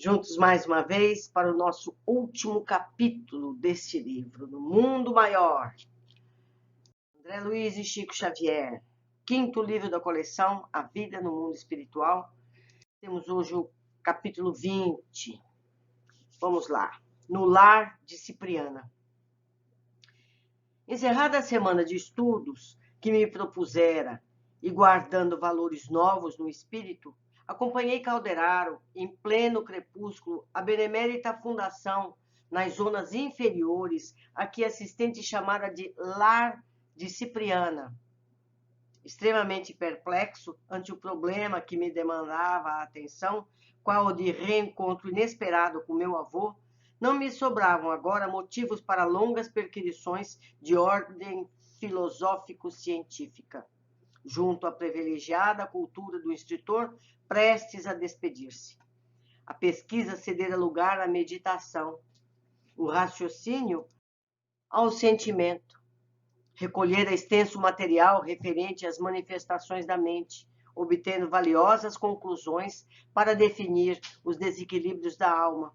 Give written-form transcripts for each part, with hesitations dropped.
juntos mais uma vez para o nosso último capítulo deste livro, No Mundo Maior. André Luiz e Chico Xavier, quinto livro da coleção, A Vida no Mundo Espiritual. Temos hoje o capítulo 20. Vamos lá. No Lar de Cipriana. Encerrada a semana de estudos que me propusera e guardando valores novos no espírito, acompanhei Calderaro, em pleno crepúsculo, a benemérita fundação nas zonas inferiores, a que assistente chamara de Lar de Cipriana. Extremamente perplexo ante o problema que me demandava a atenção, qual o de reencontro inesperado com meu avô, não me sobravam agora motivos para longas perquisições de ordem filosófico-científica, junto à privilegiada cultura do instrutor prestes a despedir-se. A pesquisa cedera lugar à meditação, o raciocínio ao sentimento, recolhera extenso material referente às manifestações da mente, obtendo valiosas conclusões para definir os desequilíbrios da alma.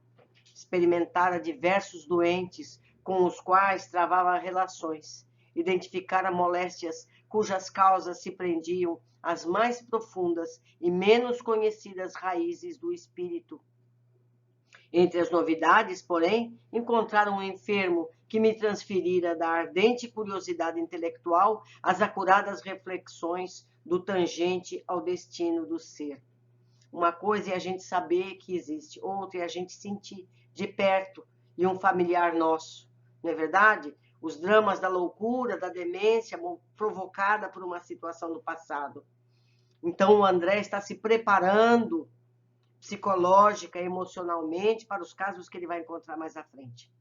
Experimentara diversos doentes com os quais travava relações, identificara moléstias cujas causas se prendiam às mais profundas e menos conhecidas raízes do espírito. Entre as novidades, porém, encontraram um enfermo que me transferira da ardente curiosidade intelectual às acuradas reflexões do tangente ao destino do ser. Uma coisa é a gente saber que existe, outra é a gente sentir de perto e um familiar nosso, não é verdade? Os dramas da loucura, da demência provocada por uma situação do passado. Então o André está se preparando psicológica, emocionalmente, para os casos que ele vai encontrar mais à frente.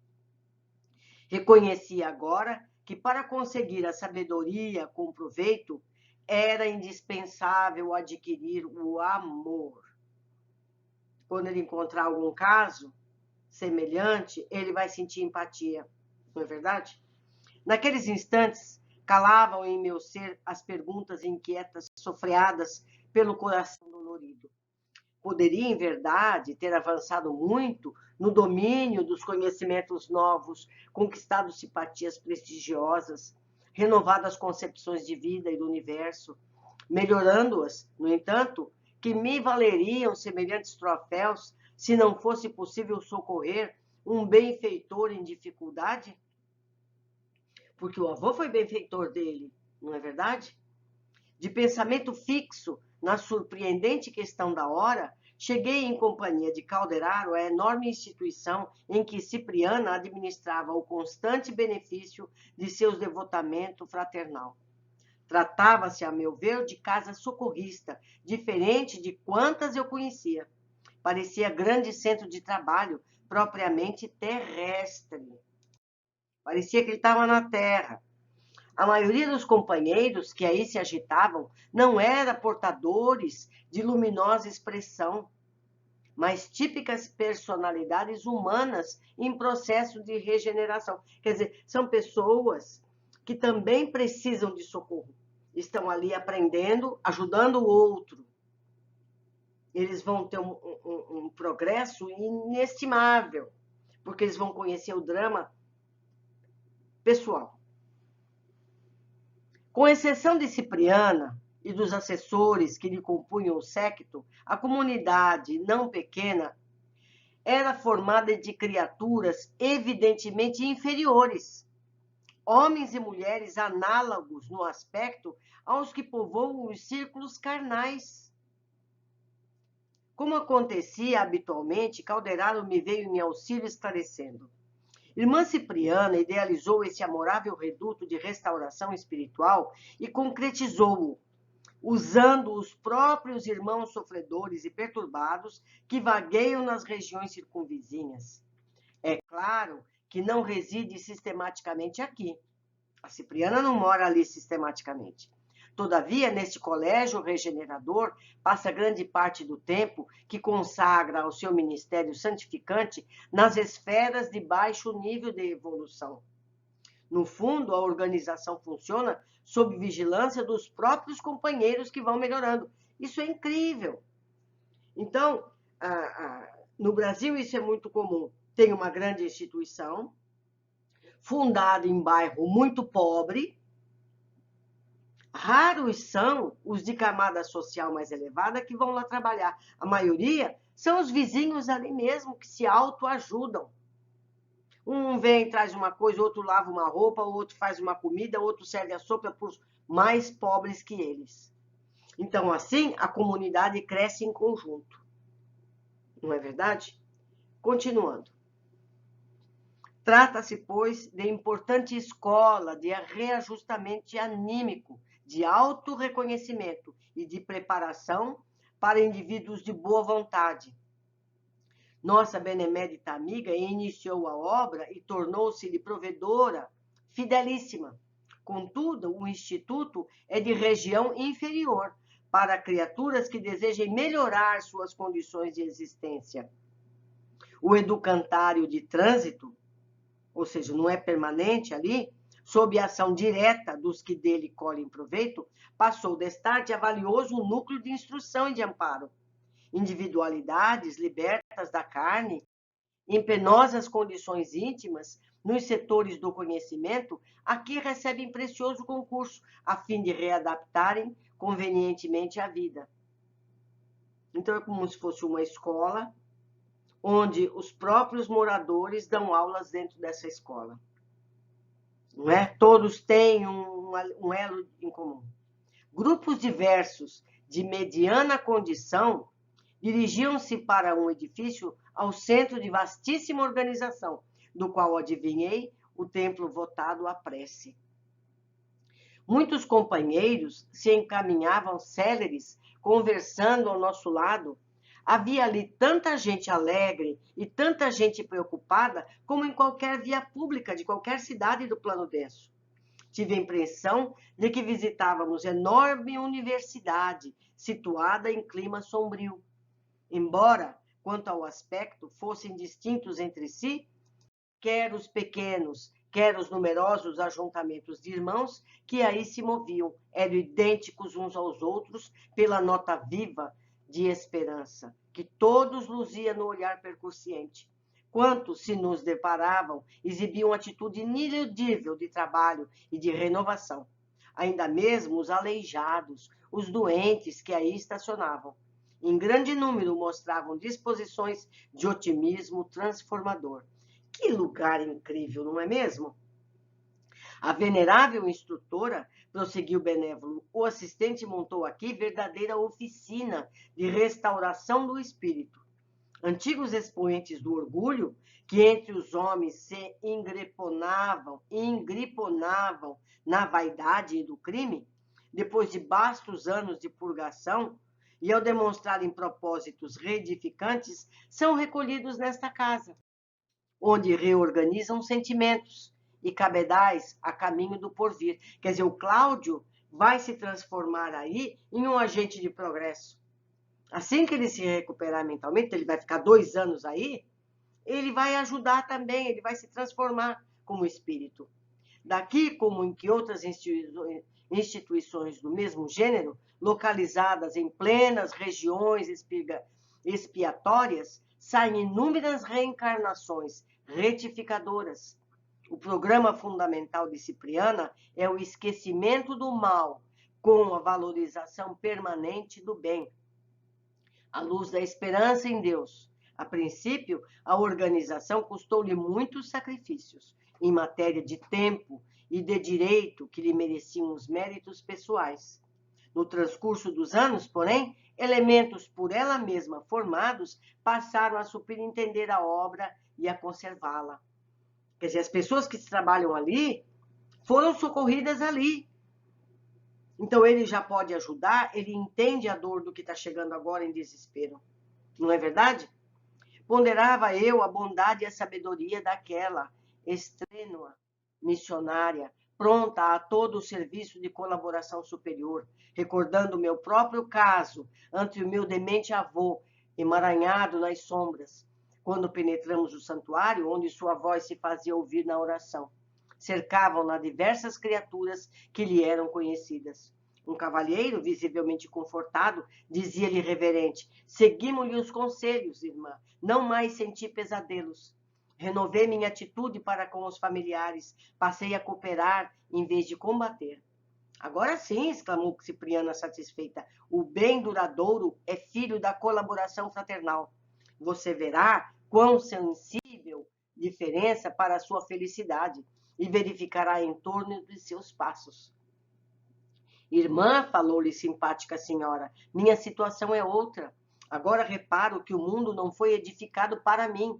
Reconheci agora que para conseguir a sabedoria com proveito, era indispensável adquirir o amor. Quando ele encontrar algum caso semelhante, ele vai sentir empatia, não é verdade? Naqueles instantes, calavam em meu ser as perguntas inquietas, sofreadas pelo coração dolorido. Poderia, em verdade, ter avançado muito no domínio dos conhecimentos novos, conquistado simpatias prestigiosas, renovadas concepções de vida e do universo, melhorando-as, no entanto, que me valeriam semelhantes troféus se não fosse possível socorrer um benfeitor em dificuldade? Porque o avô foi benfeitor dele, não é verdade? De pensamento fixo na surpreendente questão da hora, cheguei em companhia de Calderaro à enorme instituição em que Cipriana administrava o constante benefício de seu devotamento fraternal. Tratava-se, a meu ver, de casa socorrista, diferente de quantas eu conhecia. Parecia grande centro de trabalho, propriamente terrestre. Parecia que ele estava na terra. A maioria dos companheiros que aí se agitavam não era portadores de luminosa expressão, mas típicas personalidades humanas em processo de regeneração. Quer dizer, são pessoas que também precisam de socorro. Estão ali aprendendo, ajudando o outro. Eles vão ter um progresso inestimável, porque eles vão conhecer o drama pessoal. Com exceção de Cipriana e dos assessores que lhe compunham o séquito, a comunidade, não pequena, era formada de criaturas evidentemente inferiores, homens e mulheres análogos no aspecto aos que povoam os círculos carnais. Como acontecia habitualmente, Calderaro me veio em auxílio esclarecendo. Irmã Cipriana idealizou esse amorável reduto de restauração espiritual e concretizou-o, usando os próprios irmãos sofredores e perturbados que vagueiam nas regiões circunvizinhas. É claro que não reside sistematicamente aqui. A Cipriana não mora ali sistematicamente. Todavia, neste colégio regenerador, passa grande parte do tempo que consagra ao seu ministério santificante nas esferas de baixo nível de evolução. No fundo, a organização funciona sob vigilância dos próprios companheiros que vão melhorando. Isso é incrível. Então, No Brasil, isso é muito comum. Tem uma grande instituição, fundada em bairro muito pobre. Raros são os de camada social mais elevada que vão lá trabalhar. A maioria são os vizinhos ali mesmo, que se autoajudam. Um vem, traz uma coisa, outro lava uma roupa, o outro faz uma comida, outro serve a sopa para os mais pobres que eles. Então, assim, a comunidade cresce em conjunto. Não é verdade? Continuando. Trata-se, pois, de importante escola de reajustamento anímico, de autorreconhecimento e de preparação para indivíduos de boa vontade. Nossa benemérita amiga iniciou a obra e tornou-se-lhe provedora fidelíssima. Contudo, o Instituto é de região inferior para criaturas que desejem melhorar suas condições de existência. O educandário de trânsito, ou seja, não é permanente ali, sob a ação direta dos que dele colhem proveito, passou destarte a valioso núcleo de instrução e de amparo. Individualidades libertas da carne, em penosas condições íntimas, nos setores do conhecimento, aqui recebem precioso concurso, a fim de readaptarem convenientemente a vida. Então, é como se fosse uma escola, onde os próprios moradores dão aulas dentro dessa escola. Não é? Todos têm um elo em comum. Grupos diversos, de mediana condição, dirigiam-se para um edifício ao centro de vastíssima organização, do qual adivinhei o templo votado à prece. Muitos companheiros se encaminhavam céleres, conversando ao nosso lado. Havia ali tanta gente alegre e tanta gente preocupada como em qualquer via pública de qualquer cidade do plano denso. Tive a impressão de que visitávamos enorme universidade, situada em clima sombrio. Embora, quanto ao aspecto, fossem distintos entre si, quer os pequenos, quer os numerosos ajuntamentos de irmãos que aí se moviam, eram idênticos uns aos outros pela nota viva de esperança, que todos luzia no olhar percussiente. Quantos se nos deparavam, exibiam atitude iniludível de trabalho e de renovação. Ainda mesmo os aleijados, os doentes que aí estacionavam, em grande número mostravam disposições de otimismo transformador. Que lugar incrível, não é mesmo? A venerável instrutora, prosseguiu Benévolo, o assistente montou aqui verdadeira oficina de restauração do espírito. Antigos expoentes do orgulho, que entre os homens se ingriponavam na vaidade e do crime, depois de bastos anos de purgação, e ao demonstrarem propósitos reedificantes, são recolhidos nesta casa, onde reorganizam sentimentos e cabedais a caminho do porvir. Quer dizer, o Cláudio vai se transformar aí em um agente de progresso. Assim que ele se recuperar mentalmente, ele vai ficar 2 anos aí, ele vai ajudar também, ele vai se transformar como espírito. Daqui, como em que outras instituições do mesmo gênero, localizadas em plenas regiões expiatórias, saem inúmeras reencarnações retificadoras. O programa fundamental de Cipriana é o esquecimento do mal com a valorização permanente do bem. À luz da esperança em Deus. A princípio, a organização custou-lhe muitos sacrifícios em matéria de tempo e de direito que lhe mereciam os méritos pessoais. No transcurso dos anos, porém, elementos por ela mesma formados passaram a superintender a obra e a conservá-la. Quer dizer, as pessoas que trabalham ali foram socorridas ali. Então, ele já pode ajudar, ele entende a dor do que está chegando agora em desespero. Não é verdade? Ponderava eu a bondade e a sabedoria daquela estrênua missionária, pronta a todo o serviço de colaboração superior, recordando o meu próprio caso ante o meu demente avô, emaranhado nas sombras, quando penetramos o santuário, onde sua voz se fazia ouvir na oração. Cercavam-na diversas criaturas que lhe eram conhecidas. Um cavalheiro, visivelmente confortado, dizia-lhe reverente: seguimos-lhe os conselhos, irmã, não mais senti pesadelos. Renovei minha atitude para com os familiares, passei a cooperar em vez de combater. Agora sim, exclamou Cipriana satisfeita, o bem duradouro é filho da colaboração fraternal. Você verá quão sensível diferença para a sua felicidade e verificará em torno de seus passos. Irmã, falou-lhe simpática senhora, minha situação é outra. Agora reparo que o mundo não foi edificado para mim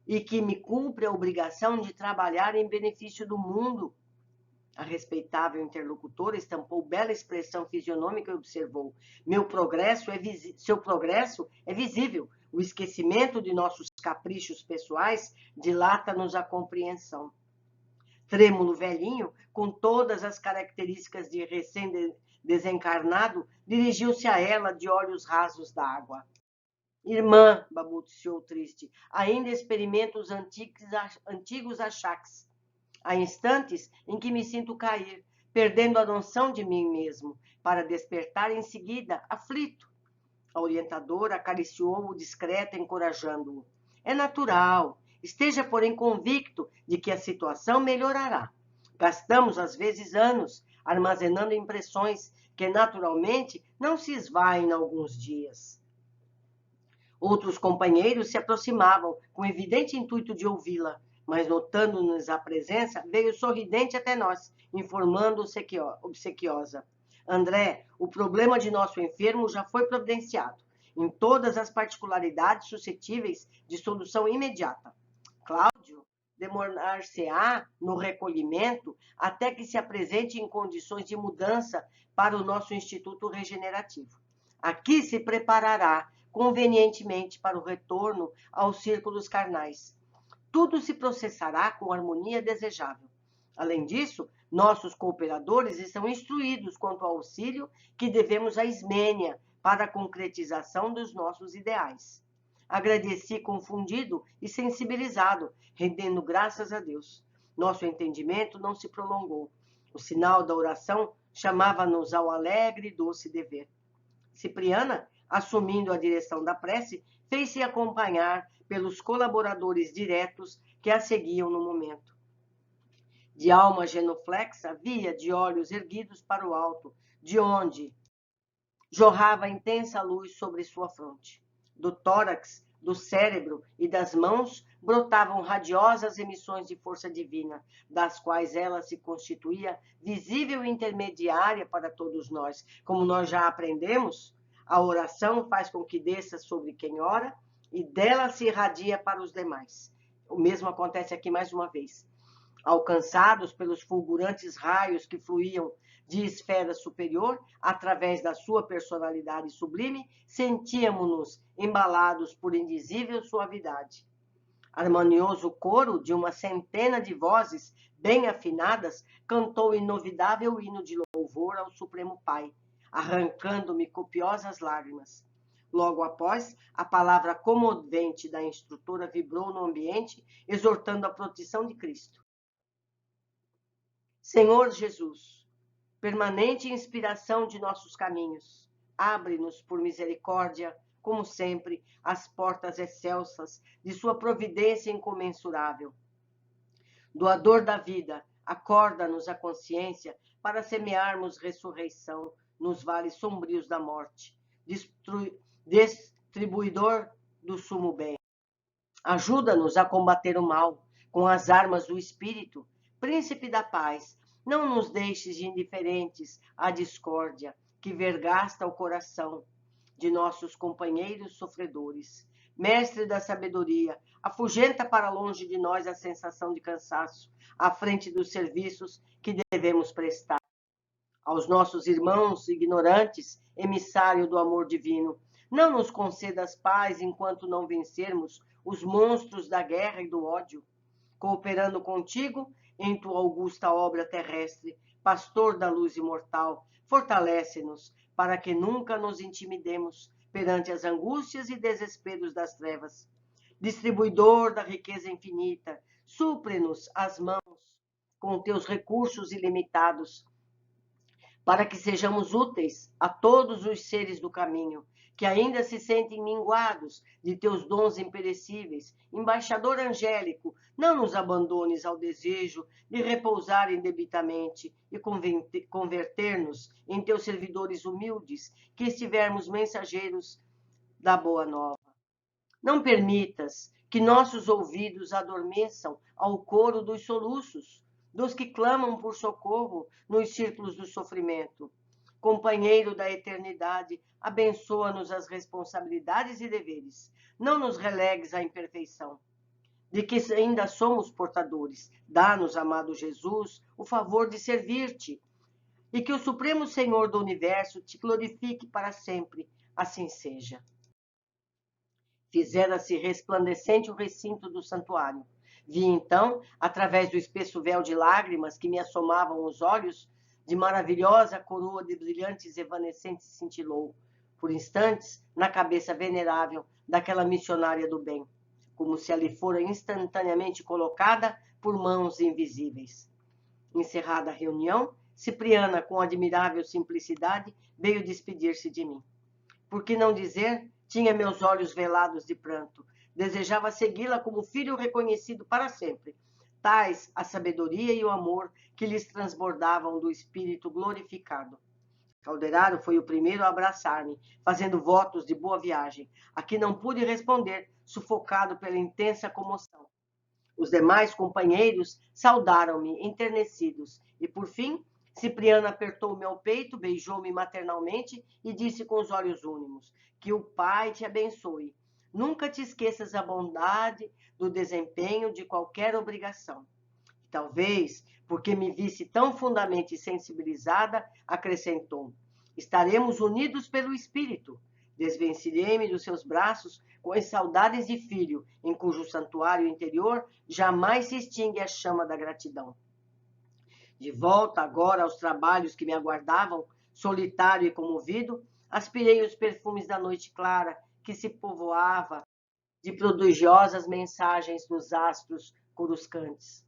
e que me cumpre a obrigação de trabalhar em benefício do mundo. A respeitável interlocutora estampou bela expressão fisionômica e observou: seu progresso é visível. O esquecimento de nossos caprichos pessoais dilata-nos a compreensão. Trêmulo velhinho, com todas as características de recém-desencarnado, dirigiu-se a ela de olhos rasos d'água. Irmã, balbuciou triste, ainda experimento os antigos achaques. Há instantes em que me sinto cair, perdendo a noção de mim mesmo, para despertar em seguida, aflito. A orientadora acariciou-o discreta, encorajando-o. É natural. Esteja, porém, convicto de que a situação melhorará. Gastamos, às vezes, anos armazenando impressões que, naturalmente, não se esvaem em alguns dias. Outros companheiros se aproximavam, com evidente intuito de ouvi-la, mas, notando-nos a presença, veio sorridente até nós, informando obsequiosa. André, o problema de nosso enfermo já foi providenciado, em todas as particularidades suscetíveis de solução imediata. Cláudio demorar-se-á no recolhimento até que se apresente em condições de mudança para o nosso Instituto Regenerativo. Aqui se preparará convenientemente para o retorno aos círculos carnais. Tudo se processará com harmonia desejável. Além disso, nossos cooperadores estão instruídos quanto ao auxílio que devemos à Ismênia para a concretização dos nossos ideais. Agradeci confundido e sensibilizado, rendendo graças a Deus. Nosso entendimento não se prolongou. O sinal da oração chamava-nos ao alegre e doce dever. Cipriana, assumindo a direção da prece, fez-se acompanhar pelos colaboradores diretos que a seguiam no momento. De alma genuflexa, via de olhos erguidos para o alto, de onde jorrava intensa luz sobre sua fronte. Do tórax, do cérebro e das mãos brotavam radiosas emissões de força divina, das quais ela se constituía visível intermediária para todos nós. Como nós já aprendemos, a oração faz com que desça sobre quem ora e dela se irradia para os demais. O mesmo acontece aqui mais uma vez. Alcançados pelos fulgurantes raios que fluíam de esfera superior, através da sua personalidade sublime, sentíamos-nos embalados por indizível suavidade. Harmonioso coro de uma centena de vozes bem afinadas cantou inovidável hino de louvor ao Supremo Pai, arrancando-me copiosas lágrimas. Logo após, a palavra comovente da instrutora vibrou no ambiente, exortando a proteção de Cristo. Senhor Jesus, permanente inspiração de nossos caminhos, abre-nos por misericórdia, como sempre, as portas excelsas de sua providência incomensurável. Doador da vida, acorda-nos a consciência para semearmos ressurreição nos vales sombrios da morte, distribuidor do sumo bem. Ajuda-nos a combater o mal com as armas do Espírito. Príncipe da paz, não nos deixes indiferentes à discórdia que vergasta o coração de nossos companheiros sofredores. Mestre da sabedoria, afugenta para longe de nós a sensação de cansaço, à frente dos serviços que devemos prestar. Aos nossos irmãos ignorantes, emissário do amor divino, não nos concedas paz enquanto não vencermos os monstros da guerra e do ódio. Cooperando contigo em tua augusta obra terrestre, pastor da luz imortal, fortalece-nos para que nunca nos intimidemos perante as angústias e desesperos das trevas. Distribuidor da riqueza infinita, supre-nos as mãos com teus recursos ilimitados, para que sejamos úteis a todos os seres do caminho, que ainda se sentem minguados de teus dons imperecíveis. Embaixador angélico, não nos abandones ao desejo de repousar indebitamente e converter-nos em teus servidores humildes, que estivermos mensageiros da boa nova. Não permitas que nossos ouvidos adormeçam ao coro dos soluços, dos que clamam por socorro nos círculos do sofrimento. Companheiro da eternidade, abençoa-nos as responsabilidades e deveres. Não nos relegues à imperfeição, de que ainda somos portadores. Dá-nos, amado Jesus, o favor de servir-te, e que o Supremo Senhor do Universo te glorifique para sempre. Assim seja. Fizera-se resplandecente o recinto do santuário. Vi então, através do espesso véu de lágrimas que me assomavam os olhos, de maravilhosa coroa de brilhantes evanescentes cintilou, por instantes, na cabeça venerável daquela missionária do bem, como se ali fora instantaneamente colocada por mãos invisíveis. Encerrada a reunião, Cipriana, com admirável simplicidade, veio despedir-se de mim. Por que não dizer, tinha meus olhos velados de pranto. Desejava segui-la como filho reconhecido para sempre. Tais a sabedoria e o amor que lhes transbordavam do espírito glorificado. Calderaro foi o primeiro a abraçar-me, fazendo votos de boa viagem, a que não pude responder, sufocado pela intensa comoção. Os demais companheiros saudaram-me, enternecidos, e, por fim, Cipriana apertou-me ao peito, beijou-me maternalmente e disse com os olhos únicos: que o Pai te abençoe. Nunca te esqueças da bondade do desempenho de qualquer obrigação. Talvez, porque me visse tão fundamente sensibilizada, acrescentou: estaremos unidos pelo Espírito. Desvencilhei-me dos seus braços com as saudades de filho, em cujo santuário interior jamais se extingue a chama da gratidão. De volta agora aos trabalhos que me aguardavam, solitário e comovido, aspirei os perfumes da noite clara, que se povoava de prodigiosas mensagens dos astros coruscantes.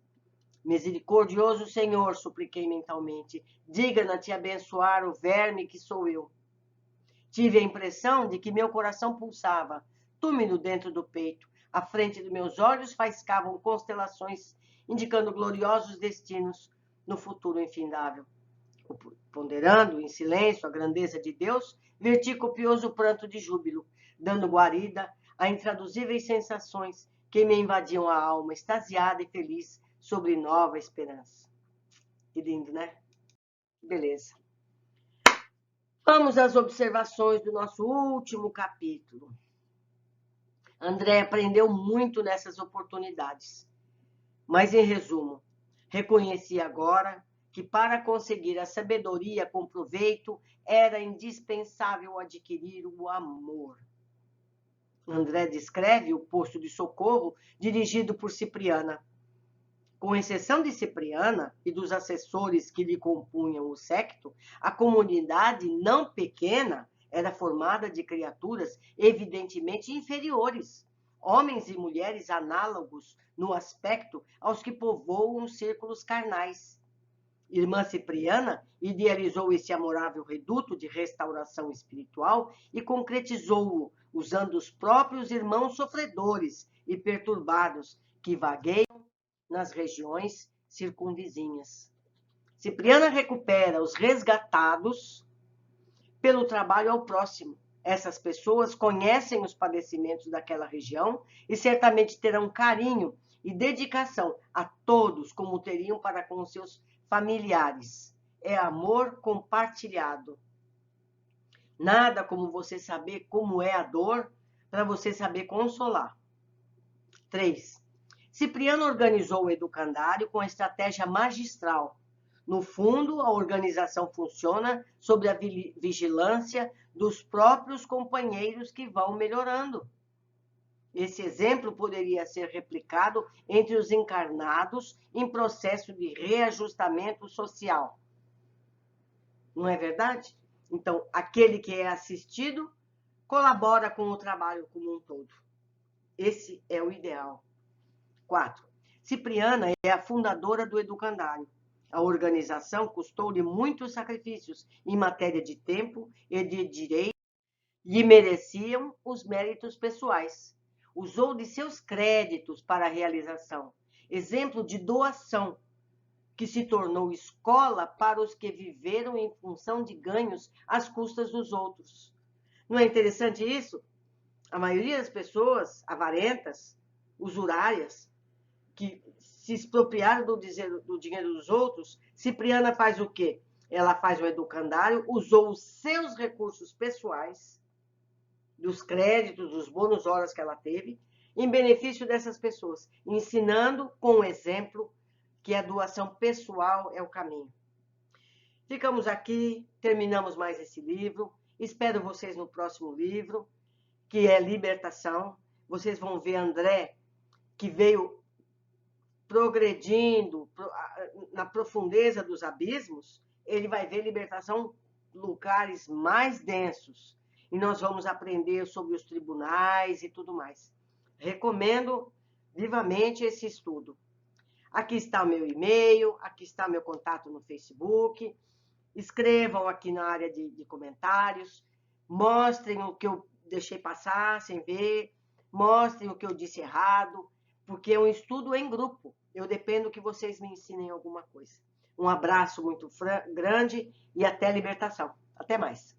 Misericordioso Senhor, supliquei mentalmente, digna-te abençoar o verme que sou eu. Tive a impressão de que meu coração pulsava, túmido dentro do peito. À frente dos meus olhos faiscavam constelações, indicando gloriosos destinos no futuro infindável. Ponderando em silêncio a grandeza de Deus, verti copioso pranto de júbilo, dando guarida a intraduzíveis sensações que me invadiam a alma, extasiada e feliz sobre nova esperança. Que lindo, né? Beleza. Vamos às observações do nosso último capítulo. André aprendeu muito nessas oportunidades, mas, em resumo, reconheci agora que para conseguir a sabedoria com proveito era indispensável adquirir o amor. André descreve o posto de socorro dirigido por Cipriana. Com exceção de Cipriana e dos assessores que lhe compunham o séquito, a comunidade não pequena era formada de criaturas evidentemente inferiores, homens e mulheres análogos no aspecto aos que povoam os círculos carnais. Irmã Cipriana idealizou esse amorável reduto de restauração espiritual e concretizou-o usando os próprios irmãos sofredores e perturbados que vagueiam nas regiões circunvizinhas. Cipriana recupera os resgatados pelo trabalho ao próximo. Essas pessoas conhecem os padecimentos daquela região e certamente terão carinho e dedicação a todos como teriam para com seus familiares. É amor compartilhado. Nada como você saber como é a dor para você saber consolar. 3. Cipriano organizou o educandário com estratégia magistral. No fundo, a organização funciona sob a vigilância dos próprios companheiros que vão melhorando. Esse exemplo poderia ser replicado entre os encarnados em processo de reajustamento social. Não é verdade? Então, aquele que é assistido colabora com o trabalho como um todo. Esse é o ideal. 4. Cipriana é a fundadora do educandário. A organização custou-lhe muitos sacrifícios em matéria de tempo e de direito, lhe mereciam os méritos pessoais. Usou de seus créditos para a realização, exemplo de doação, que se tornou escola para os que viveram em função de ganhos às custas dos outros. Não é interessante isso? A maioria das pessoas avarentas, usurárias, que se expropriaram do dinheiro dos outros, Cipriana faz o quê? Ela faz o educandário, usou os seus recursos pessoais, dos créditos, dos bônus horas que ela teve, em benefício dessas pessoas, ensinando com o exemplo que a doação pessoal é o caminho. Ficamos aqui, terminamos mais esse livro. Espero vocês no próximo livro, que é Libertação. Vocês vão ver André, que veio progredindo na profundeza dos abismos, ele vai ver libertação em lugares mais densos. E nós vamos aprender sobre os tribunais e tudo mais. Recomendo vivamente esse estudo. Aqui está o meu e-mail, aqui está meu contato no Facebook. Escrevam aqui na área de comentários. Mostrem o que eu deixei passar sem ver. Mostrem o que eu disse errado. Porque é um estudo em grupo. Eu dependo que vocês me ensinem alguma coisa. Um abraço muito grande e até a libertação. Até mais.